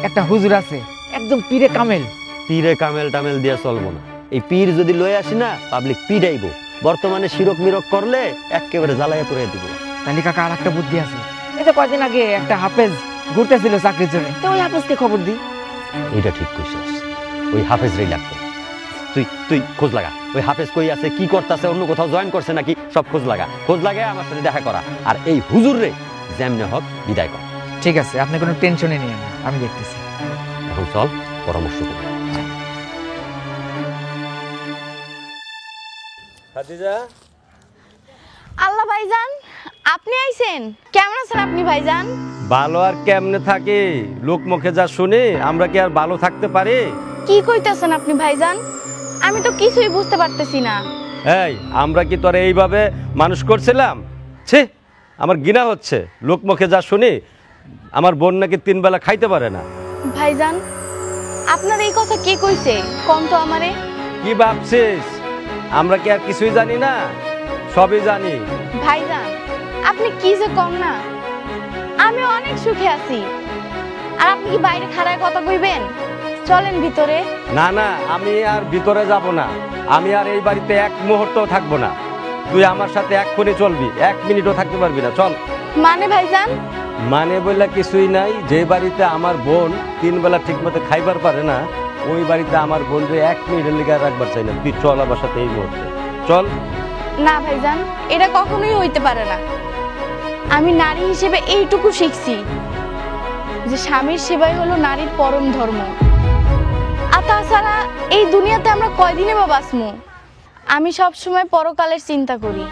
একটা হুজুর আছে, একদম পীরে কামেল। পীরে কামেল টামেল দিয়া চলবো না। এই পীর যদি লয়ে আসি না, পাবলিক পিড়াইবো। বর্তমানে শিরক মিরক করলে একেবারে জ্বালাইয়া পড়ে দিব। তাহলে কাকা আর একটা বুদ্ধি আছে। এই যে কয়দিন আগে একটা হাফেজ ঘুরতেছিল চাকরির জন্য, তো ওই হাফেজকে খবর দিই। এইটা ঠিক কইছিস, ওই হাফেজ রেই লাগবে। তুই তুই খোঁজ লাগা, ওই হাফেজ কই আছে, কি করতেছে, অন্য কোথাও জয়েন করছে নাকি, সব খোঁজ লাগা। খোঁজ লাগায় আমার সাথে দেখা করা, আর এই হুজুর রে যেমনে হোক বিদায় কর। ঠিক আছে, আপনি কোনো টেনশনে নিয়ে না, আমি দেখতেছি। এখন চল পরামর্শ করি। খাদিজা, আল্লাহ ভাইজান, আপনি আইছেন? কেমন আছেন আপনি ভাইজান? ভালো আর কেমনে থাকে, লোক মুখে যা শুনি আমরা কি আর ভালো থাকতে পারি? কি কইতাছেন আপনি ভাইজান? আমি তো কিছুই বুঝতে পারতেছি না। এই, আমরা কি তোরা এইভাবে মানুষ করছিলাম? ছি, আমার ঘৃণা হচ্ছে। লোক মুখে যা শুনি আমার বোন নাকি 3 বেলা খাইতে পারে না। ভাইজান, আপনার এই কথা কে কইছে? কম তো আমারে। কি ভাবছিস আমরা কি আর কিছুই জানি না? সবই জানি। ভাইজান, আপনি কি যে কম না, আমি অনেক সুখে আছি। আর আপনি কি বাইরে খাড়ায় কথা কইবেন? চলেন ভিতরে। না না, আমি আর ভিতরে যাব না। আমি আর এই বাড়িতে 1 মুহূর্তও থাকবো না। তুই আমার সাথে এক্ষুনি চলবি, 1 মিনিটও থাকতে পারবি না। চল। মানে ভাইজান? মানে বললে কিছুই নাই। যে বাড়িতে আমার বোন 3 বেলা ঠিক মতো খাইবার পারে না, ওই বাড়িতে আমার বোনরে 1 মিনিটের লিগে রাখবার চাই না। তুই চল আমার সাথে এই মুহূর্তে, চল। না ভাইজান, এটা কখনোই হইতে পারে না। আমি নারী হিসেবে এইটুকু শিখছি যে স্বামীর সেবাই হলো নারীর পরম ধর্ম। আর তাছাড়া এই দুনিয়াতে আমরা কয়দিনে বা বাঁচমু? আমি সবসময় পরকালের চিন্তা করি,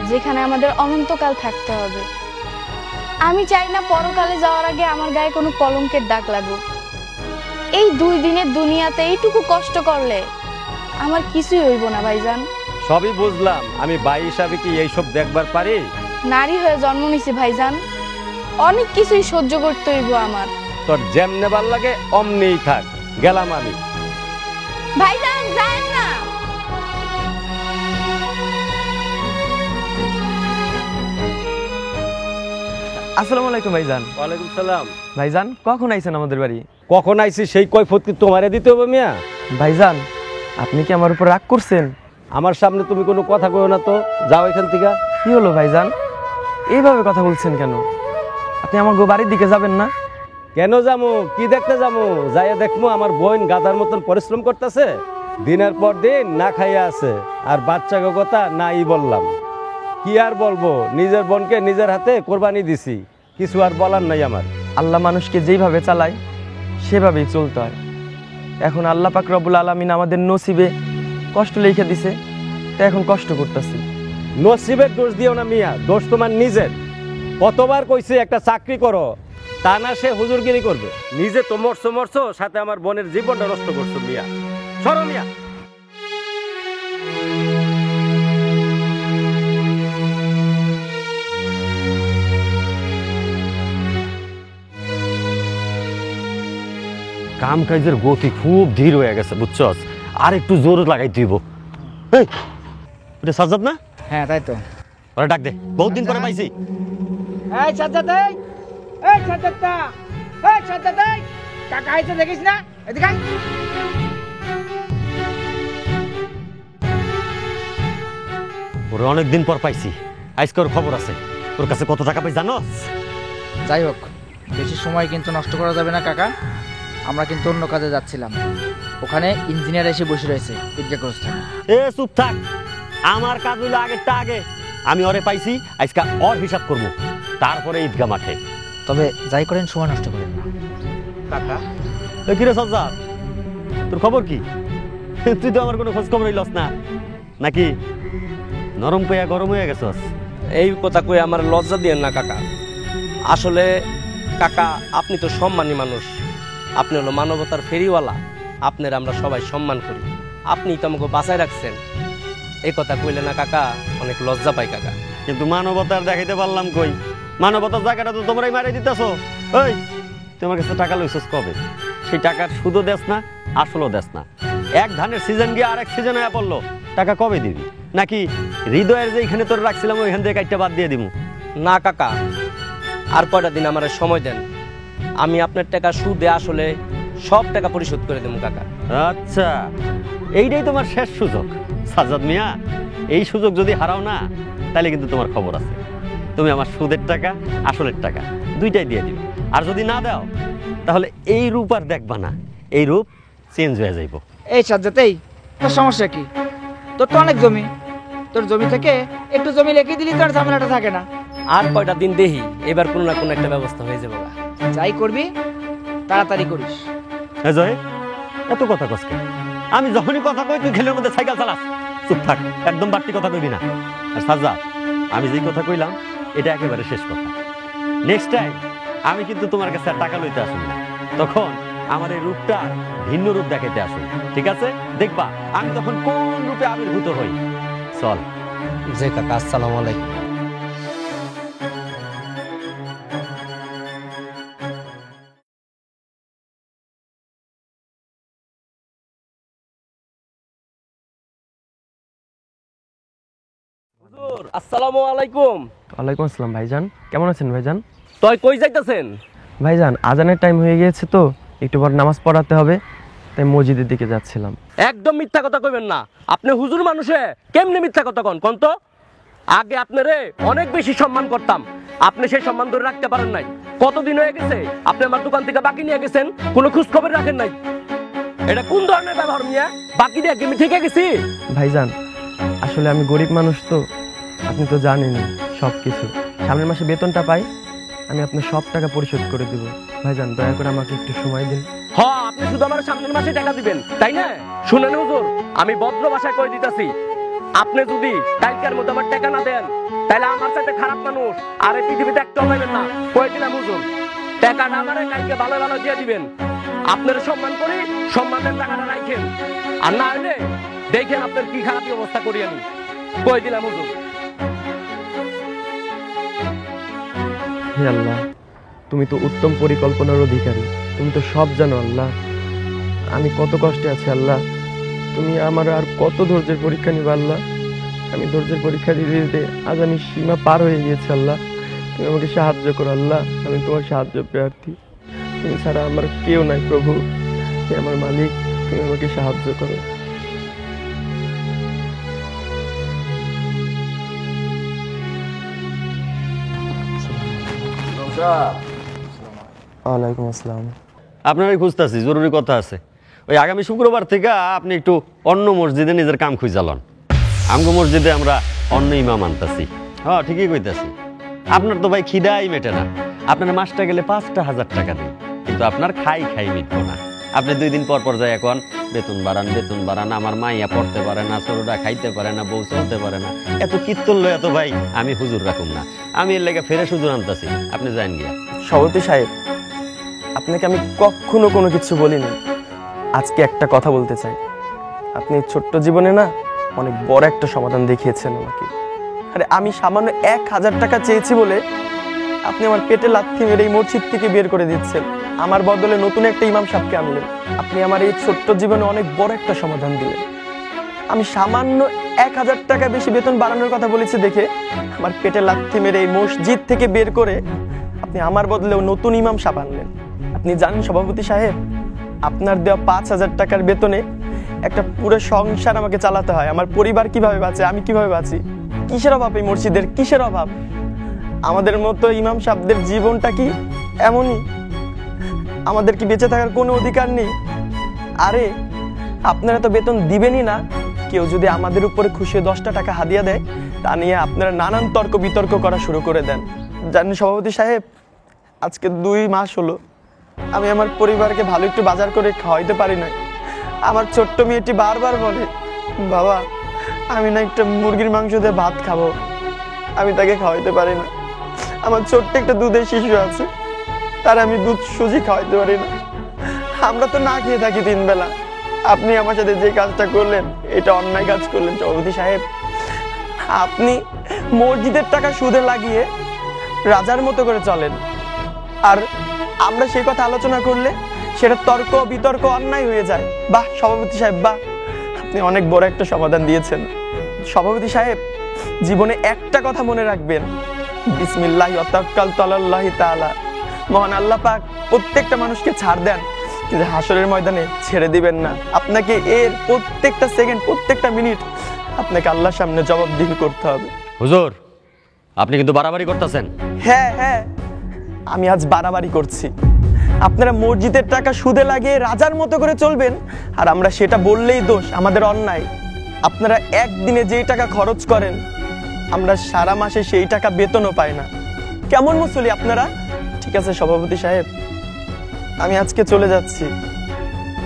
যেখানে আমাদের অনন্তকাল থাকতে হবে। আমি চাই না পরকালে যাওয়ার আগে আমার গায়ে কোনো কলঙ্কের দাগ লাগুক। এই 2 দিনের দুনিয়াতে এইটুকু কষ্ট করলে আমার কিছুই হইব না ভাইজান। সবই বুঝলাম, আমি ভাই হিসাবে কি এইসব দেখবার পারি? নারী হয়ে জন্ম নিছি ভাইজান, অনেক কিছুই সহ্য করতে হইব আমার। তোর যেমনে ভাল লাগে অমনেই থাক, গেলাম আমি। ভাইজান যান না। আসসালামু আলাইকুম ভাইজান। ওয়ালাইকুম সালাম। ভাইজান কখন আইছেন আমাদের বাড়ি? কখন আইছি সেই কৈফত কি তোমারে দিতে হবে মিয়া? ভাইজান আপনি কি আমার উপর রাগ করছেন? আমার সামনে তুমি কোনো কথা কইও না তো, যাও এখান থেকে। কি হলো ভাইজান, এইভাবে কথা বলছেন কেন? আপনি আমার বাড়ির দিকে যাবেন না? কেন যামু? কি দেখতে যামু? যাইয়া দেখমু আমার বোন গাধার মতন পরিশ্রম করতেছে, দিনের পর দিন না খাইয়া আছে, আর বাচ্চাকে কথা নাই বললাম। কি আর বলবো, নিজের বোনকে নিজের হাতে কোরবানি দিছি, কিছু আর বলার নাই আমার। আল্লাহ মানুষকে যেইভাবে চালায় সেভাবেই চলতে হয়। এখন আল্লাহ পাক রব্বুল আলামিন আমাদের নসিবে কষ্ট লিখে দিছে, তাই এখন কষ্ট করতেছি। নসিবের দোষ দিও না মিয়া, দোষ তোমার নিজের। কতবার কইছে একটা চাকরি করো, তা না সে হুজুরগিরি করবে। নিজে তো মরছো, সাথে আমার বোনের জীবনটা নষ্ট করছো মিয়া। সরো মিয়া। কাম কাজের গতি খুব ধীর হয়ে গেছে বুঝছস, আর একটু জোর লাগাই দিব। এই ওটা সাজ্জাদ না? হ্যাঁ তাই তো। ওরা ডাক দে, বহুত দিন পরে পাইছি। এই সাজ্জাদ, এই সাজ্জাদটা, এই সাজ্জাদ, এই কাকা আইছে দেখিস না? এদিকে আয়। ওরা অনেকদিন পর পাইছি, আজকে ওর খবর আছে। ওর কাছে কত টাকা পাই জানোস? যাই হোক, বেশি সময় কিন্তু নষ্ট করা যাবে না কাকা। আমরা কিন্তু অন্য কাজে যাচ্ছিলাম, ওখানে ইঞ্জিনিয়ার এসে বসে রয়েছে ঈদগাহ গোরস্থানে। এ চুপ থাক, আমার কাজ হইলো আগেরটা আগে। আমি ওরে পাইছি, আজকে ওর হিসাব করব, তারপরে ঈদগাহ মাঠে। তবে যাই করেন সময় নষ্ট করেন না কাকা। কিরে সাজ্জাদ, তোর খবর কি? তুই তো আমার কোনো খোঁজ খবরই লস না নাকি? নরম পেয়া গরম হয়ে গেছস? এই কথা কই আমার লজ্জা দিয়েন না কাকা। আসলে কাকা আপনি তো সম্মানী মানুষ, আপনি হলো মানবতার ফেরিওয়ালা, আপনার আমরা সবাই সম্মান করি। আপনি তো আমাকে বাঁচায় রাখছেন, এই কথা কইলে না কাকা অনেক লজ্জা পাই কাকা। কিন্তু মানবতার দেখাইতে পারলাম কই? মানবতার জায়গাটা তো তোমরাই মারি দিতেছো। ওই তোমার কাছে টাকা লইছস কবে? সেই টাকার সুদও দেস না, আসলও দেস না। এক ধানের সিজন গিয়ে আরেক সিজনে পড়লো, টাকা কবে দিবি? নাকি হৃদয়ের যে এখানে তোর রাখছিলাম ওইখান থেকে কাইটটা বাদ দিয়ে দিব? না কাকা, আর কয়টা দিন আমার সময় দেন, আমি আপনার টাকা সুদে আসলে সব টাকা পরিশোধ করে দেবো কাকা। আচ্ছা, এইটাই তোমার শেষ সুযোগ সাজ্জাদ মিয়া। এই সুযোগ যদি হারাও না, তাহলে কিন্তু তোমার খবর আছে। তুমি আমার সুদের টাকা আসলের টাকা দুইটাই দিয়ে দিবে। আর যদি না দাও, তাহলে এই রূপ আর দেখবা না, এই রূপ চেঞ্জ হয়ে যাইব। এই সাজ্জাদ, এই তোর সমস্যা কি? তোর তো অনেক জমি, তোর জমি থেকে একটু জমি লিখে দিলি তোর ঝামেলাটা থাকে না। আর কয়টা দিন দেখি, এবার কোনো না কোনো একটা ব্যবস্থা হয়ে যাবে। যাই করবি তাড়াতাড়ি করিস। হ্যাঁ জয়, এত কথা কস কেন? আমি যখনই কথা কই তুই খেলের মধ্যে সাইকেল চালাস। চুপ থাক, একদম বাড়তি কথা কইবি না। আর সাজ্জাদ, আমি যেই কথা কইলাম এটা একেবারে শেষ কথা। নেক্সট টাইম আমি কিন্তু তোমার কাছে আর টাকা লইতে আসুন না, তখন আমার এই রূপটা ভিন্ন রূপ দেখাইতে আসুন, ঠিক আছে? দেখবা আমি তখন কোন রূপে আবির্ভূত হই। চল। জি কাকা, আসসালামু আলাইকুম। হুজুর আসসালামু আলাইকুম। ওয়ালাইকুম আসসালাম। ভাইজান কেমন আছেন? ভাইজান তুই কই যাইতাছেন? ভাইজান আজানের টাইম হয়ে গিয়েছে তো, একটু পর নামাজ পড়াতে হবে, তাই মসজিদের দিকে যাচ্ছিলাম। একদম মিথ্যা কথা কইবেন না। আপনি হুজুর মানুষে কেমনে মিথ্যা কথা কন তো? আগে আপনারে অনেক বেশি সম্মান করতাম, আপনি সেই সম্মান ধরে রাখতে পারেন নাই। কতদিন হয়ে গেছে আপনি আমার দোকান থেকে বাকি নিয়ে গেছেন, কোনো খোঁজ খবর রাখেন নাই। এটা কোন ধরনের ব্যবহার মিয়া? বাকি দিয়ে আমি থেকে গেছি? ভাইজান আসলে আমি গরিব মানুষ তো, আপনি তো জানেনই সব কিছু। সামনের মাসে বেতনটা পাই, আমি আপনার সব টাকা পরিশোধ করে দিব। ভাইজান দয়া করে আমাকে একটু সময় দিন। হ্যাঁ, আপনি শুধু আমার সামনের মাসে টাকা দিবেন তাই না? শুনেন হুজুর, আমি ভদ্র ভাষায় কই দিতেছি, আপনি যদি কালকের মধ্যে আমার টাকা না দেন, তাহলে আমার সাথে খারাপ মানুষ আর এই পৃথিবীতে একটা পাইবেন না। কই দিলাম হুজুর, টাকাটা আমারে কালকে ভালো ভালো দিয়ে দিবেন। আপনার সম্মান করি, সম্মানের টাকাটা রাখেন, আর না হলে দেখেন আপনার কি খারাপ অবস্থা করি আমি। কই দিলাম হুজুর। হে আল্লাহ, তুমি তো উত্তম পরিকল্পনার অধিকারী, তুমি তো সব জানো আল্লাহ। আমি কত কষ্টে আছি আল্লাহ, তুমি আমার আর কত ধৈর্যের পরীক্ষা নিবা আল্লাহ। আমি ধৈর্যের পরীক্ষা দিতে দিতে আজ আমি সীমা পার হয়ে গিয়েছি আল্লাহ। তুমি আমাকে সাহায্য করো আল্লাহ, আমি তোমার সাহায্য প্রার্থী। তুমি ছাড়া আমার কেউ নাই প্রভু, হে আমার মালিক, তুমি আমাকে সাহায্য করো। ওয়ালাইকুম আসসালাম। আপনারই খুঁজতেছি, জরুরি কথা আছে। ওই আগামী শুক্রবার থেকে আপনি একটু অন্য মসজিদে নিজের কাম খুঁজালন। আমগো মসজিদে আমরা অন্য ইমাম আনতাছি। হ্যাঁ, ঠিকই কইতাছি। আপনার তো ভাই খিদাই মেটে না। আপনার মাসটা গেলে 5,000 টাকা দিন, কিন্তু আপনার খাই মিটবো না। আপনি 2 দিন পর যাই এখন বেতন বাড়ান। আমার মাইয়া পড়তে পারে না, ছোটরা খাইতে পারে না, বউ চলতে পারে না। এত কীর্তন লয়, এত ভাই আমি হুজুর রাখুন না। আমি এর লেগে ফেরে হুজুর আনতাছি, আপনি যান গিয়া। সভাপতি সাহেব, আপনাকে আমি কখনো কোনো কিছু বলিনি। আজকে একটা কথা বলতে চাই। আপনি ছোট্ট জীবনে না অনেক বড় একটা সমাধান দেখিয়েছেন আমাকে। আরে আমি সামান্য 1,000 টাকা চেয়েছি বলে আপনি আমার পেটে লাথি মেরে এই মসজিদ থেকে বের করে দিচ্ছেন। আমার বদলে নতুন একটা ইমাম সাহেবকে আনলেন। আপনি আমার এই ছোট্ট জীবনে অনেক বড় একটা সমাধান দিলেন। আমি সামান্য 1,000 টাকা বেশি বেতন বাড়ানোর কথা বলেছি দেখে আমার পেটে লাথি মেরে এই মসজিদ থেকে বের করে আপনি আমার বদলে নতুন ইমাম সাহেব আনলেন। আপনি জানেন সভাপতি সাহেব, আপনার দেওয়া 5,000 টাকার বেতনে একটা পুরো সংসার আমাকে চালাতে হয়। আমার পরিবার কিভাবে বাঁচে, আমি কিভাবে বাঁচি? কিসের অভাব এই মসজিদের, কিসের অভাব? আমাদের মতো ইমাম সাহেবদের জীবনটা কি এমনই? আমাদের কি বেঁচে থাকার কোনো অধিকার নেই? আরে আপনারা তো বেতন দিবেনই না। কেউ যদি আমাদের উপরে খুশি 10টা টাকা হাদিয়া দেয়, তা নিয়ে আপনারা নানান তর্ক বিতর্ক করা শুরু করে দেন। জানেন সভাপতি সাহেব, আজকে 2 মাস হলো আমি আমার পরিবারকে ভালো একটু বাজার করে খাওয়াইতে পারি না। আমার ছোট্ট মেয়েটি বারবার বলে, বাবা আমি না একটা মুরগির মাংস দিয়ে ভাত খাবো, আমি তাকে খাওয়াইতে পারি না। আমার ছোট্ট একটা দুধের শিশু আছে, তার আমি দুধ সুজি খাওয়াইতে পারি না। আমরা তো না খেয়ে থাকি 3 বেলা। আপনি আমার সাথে যে কাজটা করলেন, এটা অন্যায় কাজ করলেন সভাপতি সাহেব। আপনি মসজিদের টাকা সুদে লাগিয়ে রাজার মতো করে চলেন, আর আমরা সেই কথা আলোচনা করলে সেটা তর্ক বিতর্ক অন্যায় হয়ে যায়। বাহ সভাপতি সাহেব, বাহ, আপনি অনেক বড় একটা সমাধান দিয়েছেন। সভাপতি সাহেব, জীবনে একটা কথা মনে রাখবেন, বিসমিল্লাহি ওয়া তাওয়াক্কালতু আলাল্লাহি তাআলা। মহান আল্লাহ পাক প্রত্যেকটা মানুষকে ছাড় দেন, কিন্তু হাসরের ময়দানে ছেড়ে দিবেন না। আপনাকে এর প্রত্যেকটা সেকেন্ড, প্রত্যেকটা মিনিট আপনাকে আল্লাহর সামনে জবাবদিহি করতে হবে। হুজুর, আপনি কিন্তু বাড়াবাড়ি করতেছেন। হ্যাঁ, আমি আজ বাড়াবাড়ি করছি। আপনারা মসজিদের টাকা সুদে লাগিয়ে রাজার মতো করে চলবেন, আর আমরা সেটা বললেই দোষ, আমাদের অন্যায়। আপনারা একদিনে যেই টাকা খরচ করেন, আমরা সারা মাসে সেই টাকা বেতনও পাই না। কেমন মুসল্লি আপনারা? ঠিক আছে সভাপতি সাহেব, আমি আজকে চলে যাচ্ছি,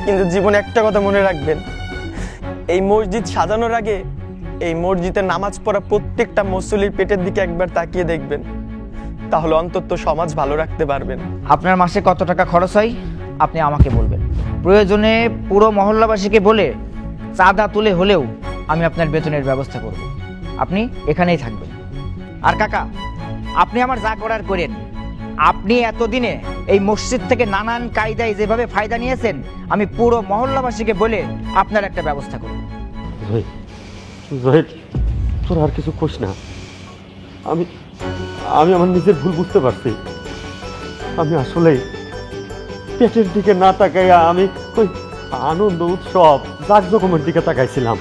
কিন্তু জীবনে একটা কথা মনে রাখবেন, এই মসজিদ সাজানোর আগে এই মসজিদে নামাজ পড়া প্রত্যেকটা মুসল্লির পেটের দিকে একবার তাকিয়ে দেখবেন, তাহলে অন্তত সমাজ ভালো রাখতে পারবেন। আপনার মাসে কত টাকা খরচ হয় আপনি আমাকে বলবেন। প্রয়োজনে পুরো মহল্লাবাসীকে বলে চাঁদা তুলে হলেও আমি আপনার বেতনের ব্যবস্থা করব। আপনি এখানেই থাকবেন। আর কাকা, আপনি আমার যা করার করেন। আপনি এতদিনে এই মসজিদ থেকে নানান কায়দায় যেভাবে ফায়দা নিয়েছেন, আমি পুরো মহল্লাবাসীকে বলে আপনার একটা ব্যবস্থা করব। জহির, তোর আর কিছু কোস না। আমি আমার নিজের ভুল বুঝতে পারছি। আমি আসলে পেটের দিকে না তাকাইয়া আমি ওই আনন্দ উৎসব জাঁকজমকের দিকে তাকাইছিলাম।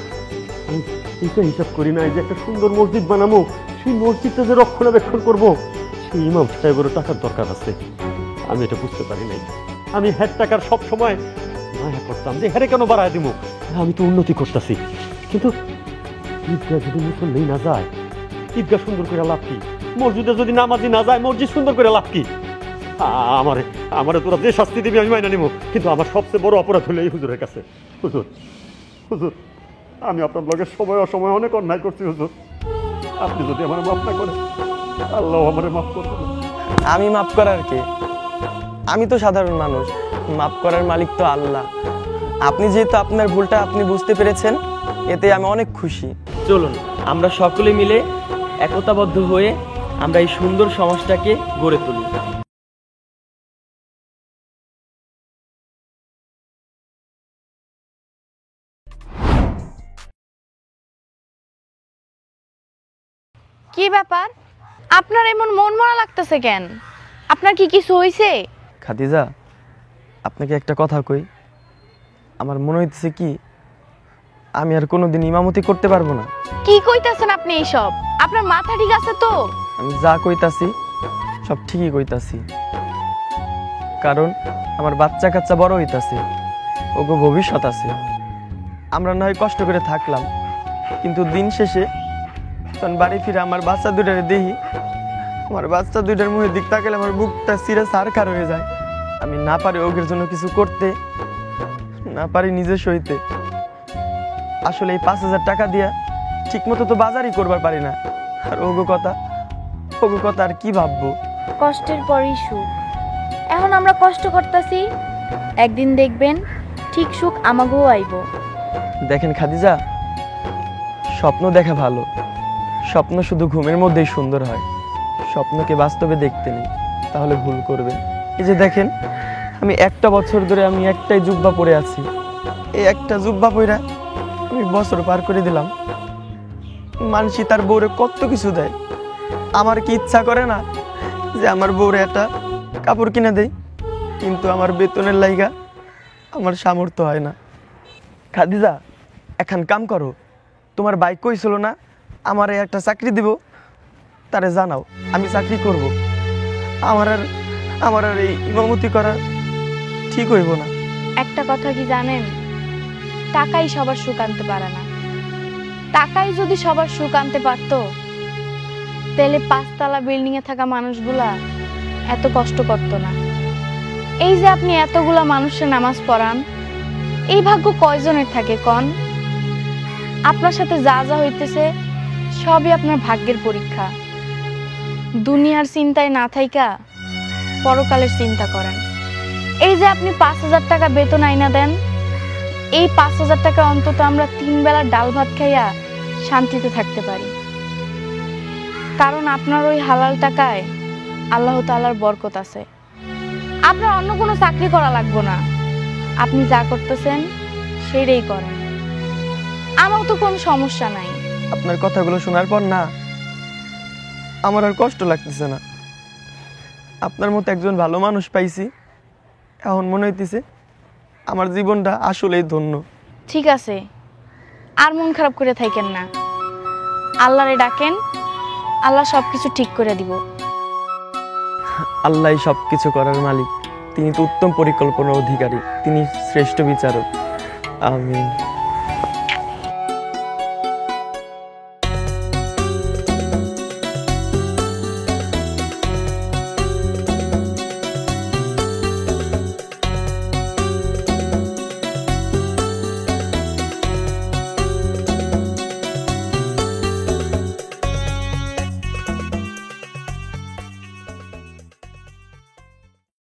আমি এটা হিসাব করি না যে একটা সুন্দর মসজিদ বানাবো, সেই মসজিদটা যে রক্ষণাবেক্ষণ করবো, সেই ইমাম সাহেবেরও টাকার দরকার আছে। আমি এটা বুঝতে পারি নাই। আমি হেড টাকার সব সময় মায়া করতাম যে হেরে কেন বাড়ায় দিব, আমি তো উন্নতি করতেছি। কিন্তু ঈদগাহ যদি মুসল্লি না যায়, ঈদগাহ সুন্দর করে লাভ কি? মসজিদে যদি নামাজি না যায়, মসজিদ সুন্দর করে লাভ কি? আমারে তোরা যে শাস্তি দিবি আমি মাইনা নিব, কিন্তু আমার সবচেয়ে বড় অপরাধ হলো এই হুজুরের কাছে। হুজুর, আমি আপনার লগে সময় অসময় অনেক অন্যায় করছি হুজুর। আপনি যদি আমার মাফ না করেন, আল্লাহ আমারে মাফ করবেন। আমি মাফ করার কে? আমি তো সাধারণ মানুষ, মাফ করার মালিক তো আল্লাহ। আপনি যেহেতু আপনার ভুলটা আপনি বুঝতে পেরেছেন, এতে আমি অনেক খুশি। চলুন আমরা সকলে মিলে একতাবদ্ধ হয়ে আমরা এই সুন্দর সমাজটাকে গড়ে তুলি। কি ব্যাপার? আপনার এমন মন মরা লাগতেছে কেন? আপনার কি কিছু হয়েছে? খাদিজা, আপনাকে একটা কথা কই। আমার মনে হইতেছে কি আমি আর কোনোদিন ইমামতি করতে পারবো না। কি কইতাছেন আপনি এইসব? আপনার মাথা ঠিক আছে তো? আমি যা কইতাছি সব ঠিকই কইতাছি, কারণ আমার বাচ্চা কাচ্চা বড় হইতাছে, ওগো ভবিষ্যৎ আছে। আমরা না হয় কষ্ট করে থাকলাম, কিন্তু দিন শেষে তখন বাড়ি ফিরে আমার বাচ্চা দুইটারে দেখি, আমার বাচ্চা দুইটার মুখের দিক তাকালে আমার বুকটা চিরে সারখার হয়ে যায়। আমি না পারি ওগের জন্য কিছু করতে, না পারি নিজে সইতে। আসলে এই 5,000 টাকা দিয়া ঠিক মতো তো বাজারই করবার পারি না। আর ওগো কথা আর কি ভাববো? কষ্টের পরই সুখ। এখন আমরা কষ্ট করতেছি, একদিন দেখবেন ঠিক সুখ আমাকেও আইব। দেখেন খাদিজা, স্বপ্ন দেখা ভালো, স্বপ্ন শুধু ঘুমের মধ্যেই সুন্দর হয়, স্বপ্নকে বাস্তবে দেখতে নেই, তাহলে ভুল করবেন। এই যে দেখেন, আমি একটা বছর ধরে আমি একটাই জুব্বা পরে আছি। এই একটা জুব্বা পরে আমি বছর পার করে দিলাম। মানসি তার বউরে কত কিছু দেয়, আমার কি ইচ্ছা করে না যে আমার বউরে একটা কাপড় কিনে দেই? কিন্তু আমার বেতনের লাইগা আমার সামর্থ্য হয় না। খাদিজা, এখন কাম করো, তোমার বাইক কইছিল না আমারে একটা চাকরি দিব, তারে জানাও আমি চাকরি করব। আমার আর এই ইমামতি করা ঠিক হইব না। একটা কথা কি জানেন? টাকাই সবার সুখ আনতে পারে না। টাকাই যদি সবার সুখ আনতে পারতো, তাহলে 5তলা বিল্ডিং এ থাকা মানুষগুলা এত কষ্ট করতো না। এই যে আপনি এতগুলা মানুষের নামাজ পড়ান, এই ভাগ্য কয়জনের থাকে কন? আপনার সাথে যা যা হইতেছে সবই আপনার ভাগ্যের পরীক্ষা। দুনিয়ার চিন্তায় না থাইকা পরকালের চিন্তা করেন। এই যে আপনি 5,000 টাকা বেতন আইনা দেন, এই 5,000 টাকা অন্তত আমরা 3 বেলা ডাল ভাত খাইয়া শান্তিতে থাকতে পারি। কারণ আপনার ওই হালাল টাকায় আল্লাহ তাআলার বরকত আছে। আপনার অন্য কোনো চাকরি করা লাগবে না, আপনি যা করতেছেন সেটাই করেন। আমার তো কোনো সমস্যা নাই। আপনার কথাগুলো শোনার পর না আমার আর কষ্ট লাগতেছে না। আপনার মতো একজন ভালো মানুষ পাইছি, এখন মনে হইতেছে আমার জীবনটা আসলেই ধন্য। ঠিক আছে, আর মন খারাপ করে থাকেন না, আল্লাহরে ডাকেন, আল্লাহ সবকিছু ঠিক করে দিব। আল্লাহই সবকিছু করার মালিক, তিনি তো উত্তম পরিকল্পনার অধিকারী, তিনি শ্রেষ্ঠ বিচারক। আমিন।